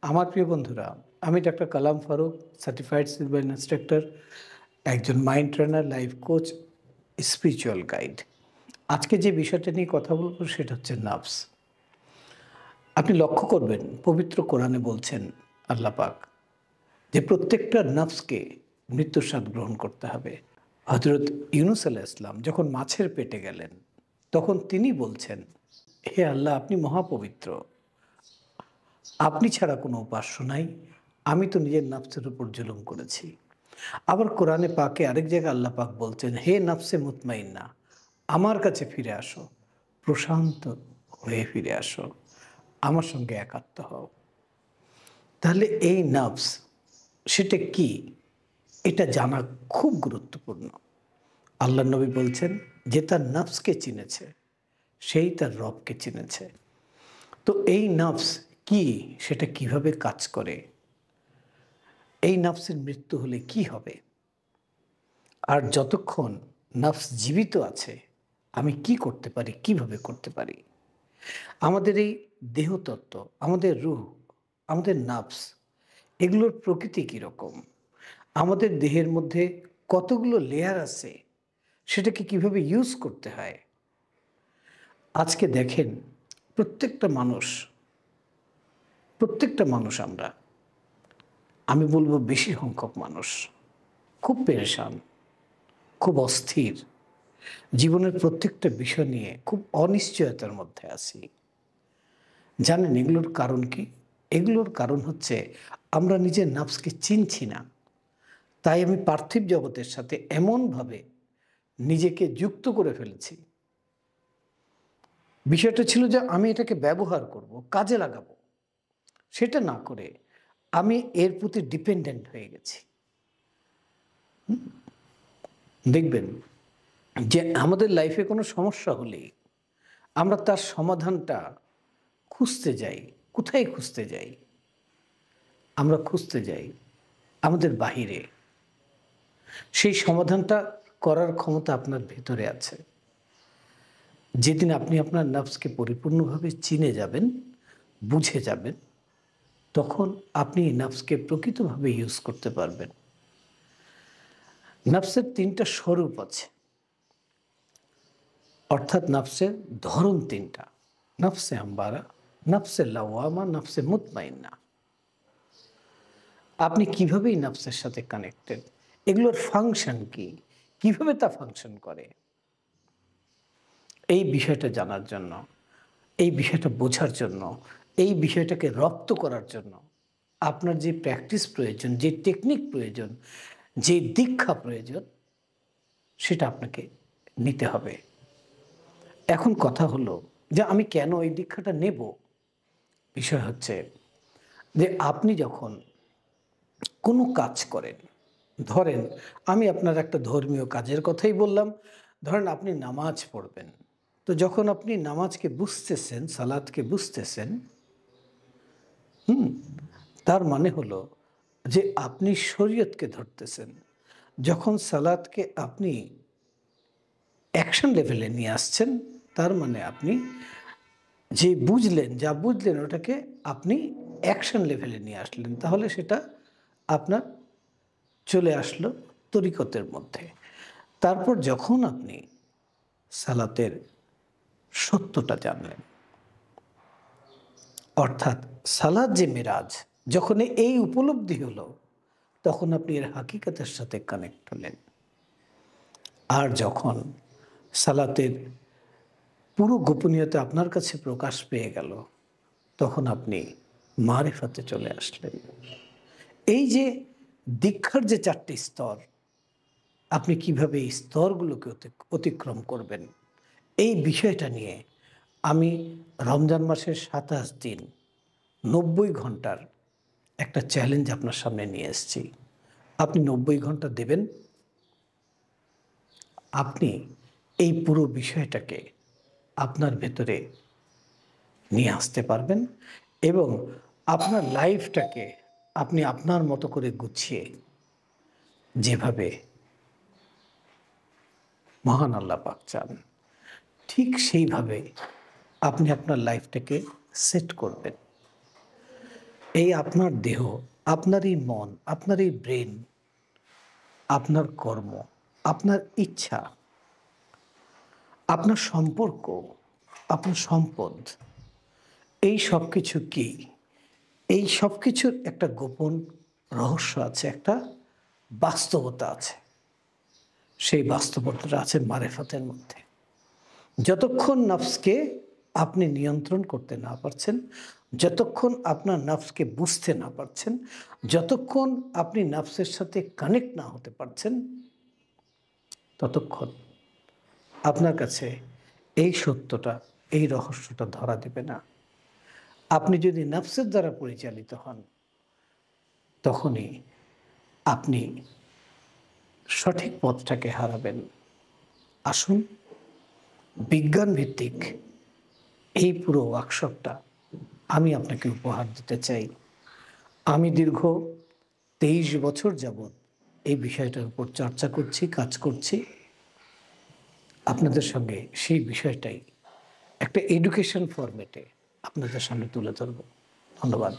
আমার প্রিয় বন্ধুরা, আমি ডাক্তার কালাম ফারুক, সার্টিফাইড সিলভার ইন্সট্রাক্টর, একজন mind trainer, life coach, spiritual guide. আজকে যে বিষয়টা নিয়ে কথা বলবো সেটা হচ্ছে নার্ভস। আপনি লক্ষ্য করবেন পবিত্র কোরআনে বলছেন আল্লাহ পাক যে প্রত্যেকটা নার্ভসকে মৃত্যুর স্বাদ গ্রহণ করতে হবে। হযরত ইউনূস আলাইহিস সালাম যখন মাছের পেটে গেলেন তখন তিনি বলছেন, হে আল্লাহ, আপনি মহাপবিত্র, আপনি ছাড়া কোনো উপাস্য নাই। আমি তো নিজের নফসের উপর জুলুম করেছি। আবার কোরআনে পাকে আরেক জায়গায় আল্লাহ পাক বলছেন, হে নফসে মুতমাইন্না, আমার কাছে ফিরে আসো, প্রশান্ত হয়ে ফিরে আসো, আমার সঙ্গে একাত্ম হও। তাহলে এই নফস সেটা কি, এটা জানা খুব গুরুত্বপূর্ণ। আল্লাহ নবী বলছেন যে তার নফসকে চিনেছে সেই তার রবকে চিনেছে। তো এই নফস কি, সেটা কিভাবে কাজ করে, এই নফসের মৃত্যু হলে কি হবে, আর যতক্ষণ নফস জীবিত আছে আমি কি করতে পারি, কিভাবে করতে পারি। আমাদের এই দেহতত্ত্ব, আমাদের রূহ, আমাদের নফস, এগুলোর প্রকৃতি কীরকম, আমাদের দেহের মধ্যে কতগুলো লেয়ার আছে, সেটাকে কিভাবে ইউজ করতে হয়। আজকে দেখেন প্রত্যেকটা মানুষ আমি বলবো বেশি সংখ্যক মানুষ খুব পেরেশান, খুব অস্থির, জীবনের প্রত্যেকটা বিষয় নিয়ে খুব অনিশ্চয়তার মধ্যে আছি। জানেন এগুলোর কারণ কি? এগুলোর কারণ হচ্ছে আমরা নিজের নফসকে চিনছি না। তাই আমি পার্থিব জগতের সাথে এমনভাবে নিজেকে যুক্ত করে ফেলেছি। বিষয়টা ছিল যে আমি এটাকে ব্যবহার করব, কাজে লাগাবো, সেটা না করে আমি এর প্রতি ডিপেন্ডেন্ট হয়ে গেছি। দেখবেন যে আমাদের লাইফে কোনো সমস্যা হলেই আমরা তার সমাধানটা খুঁজতে যাই। কোথায় খুঁজতে যাই? আমরা খুঁজতে যাই আমাদের বাহিরে। সেই সমাধানটা করার ক্ষমতা আপনার ভেতরে আছে। যেদিন আপনি আপনার নফসকে পরিপূর্ণভাবে চিনে যাবেন, বুঝে যাবেন, তখন আপনি নফসকে প্রকৃতভাবে ইউজ করতে পারবেন। নফসের ৩টা স্বরূপ আছে, অর্থাৎ নফসের ধরন ৩টা। নফসে আম্বারা, নফসে লাওয়ামা, নফসে মুতমাইন্না। আপনি কিভাবে এই নফসের সাথে কানেক্টেড, এগুলোর ফাংশন কি, কিভাবে তা ফাংশন করে, এই বিষয়টা জানার জন্য, এই বিষয়টা বোঝার জন্য, এই বিষয়টাকে রপ্ত করার জন্য আপনার যে প্র্যাকটিস প্রয়োজন, যে টেকনিক প্রয়োজন, যে দীক্ষা প্রয়োজন, সেটা আপনাকে নিতে হবে। এখন কথা হলো যে আমি কেন এই দীক্ষাটা নেব। বিষয় হচ্ছে যে আপনি যখন কোনো কাজ করেন, ধরেন আমি আপনার একটা ধর্মীয় কাজের কথাই বললাম, ধরেন আপনি নামাজ পড়বেন। তো যখন আপনি নামাজকে বুঝতেছেন, সালাতকে বুঝতেছেন, তার মানে হলো যে আপনি শরীয়তকে ধরতেছেন। যখন সালাতকে আপনি অ্যাকশন লেভেলে নিয়ে আসছেন, তার মানে আপনি যে বুঝলেন, যা বুঝলেন ওটাকে আপনি অ্যাকশন লেভেলে নিয়ে আসলেন। তাহলে সেটা আপনার চলে আসলো তরিকতের মধ্যে। তারপর যখন আপনি সালাতের সত্যটা জানলেন, অর্থাৎ সালাত যে মেরাজ, যখন এই উপলব্ধি হলো, তখন আপনি এর হাকিকতের সাথে কানেক্ট হলেন। আর যখন সালাতের পুরো গোপনীয়তা আপনার কাছে প্রকাশ পেয়ে গেল, তখন আপনি মারিফাতে চলে আসলেন। এই যে দীক্ষার যে 4টি স্তর, আপনি কিভাবে এই স্তরগুলোকে অতিক্রম করবেন, এই বিষয়টা নিয়ে আমি রমজান মাসের 27 দিন 90 ঘন্টার একটা চ্যালেঞ্জ আপনার সামনে নিয়ে এসেছি। আপনি 90 ঘন্টা দেবেন, আপনি এই পুরো বিষয়টাকে আপনার ভেতরে নিয়ে আসতে পারবেন এবং আপনার লাইফটাকে আপনি আপনার মতো করে গুছিয়ে, যেভাবে মহান আল্লাহ পাক চান, ঠিক সেইভাবে আপনি আপনার লাইফটাকে সেট করবেন। এই আপনার দেহ, আপনার এই মন, আপনার এই ব্রেন, আপনার কর্ম, আপনার ইচ্ছা, আপনার সম্পর্ক, আপনার সম্পদ, এই সব কিছু কি? এই সব কিছুর একটা গোপন রহস্য আছে, একটা বাস্তবতা আছে। সেই বাস্তবতাটা আছে মারেফাতের মধ্যে। যতক্ষণ নফসকে আপনি নিয়ন্ত্রণ করতে না পারছেন, যতক্ষণ আপনার নফসকে বুঝতে না পারছেন, যতক্ষণ আপনি নফসের সাথে কানেক্ট না হতে পারছেন, ততক্ষণ আপনার কাছে এই সত্যটা, এই রহস্যটা ধরা দেবে না। আপনি যদি নফসের দ্বারা পরিচালিত হন, তখনই আপনি সঠিক পথটাকে হারাবেন। আসুন, বিজ্ঞান ভিত্তিক এই পুরো ওয়ার্কশপটা আমি আপনাকে উপহার দিতে চাই। আমি দীর্ঘ 23 বছর যাবৎ এই বিষয়টার উপর চর্চা করছি, কাজ করছি। আপনাদের সঙ্গে সেই বিষয়টাই একটা এডুকেশন ফরম্যাটে আপনাদের সামনে তুলে ধরব। ধন্যবাদ।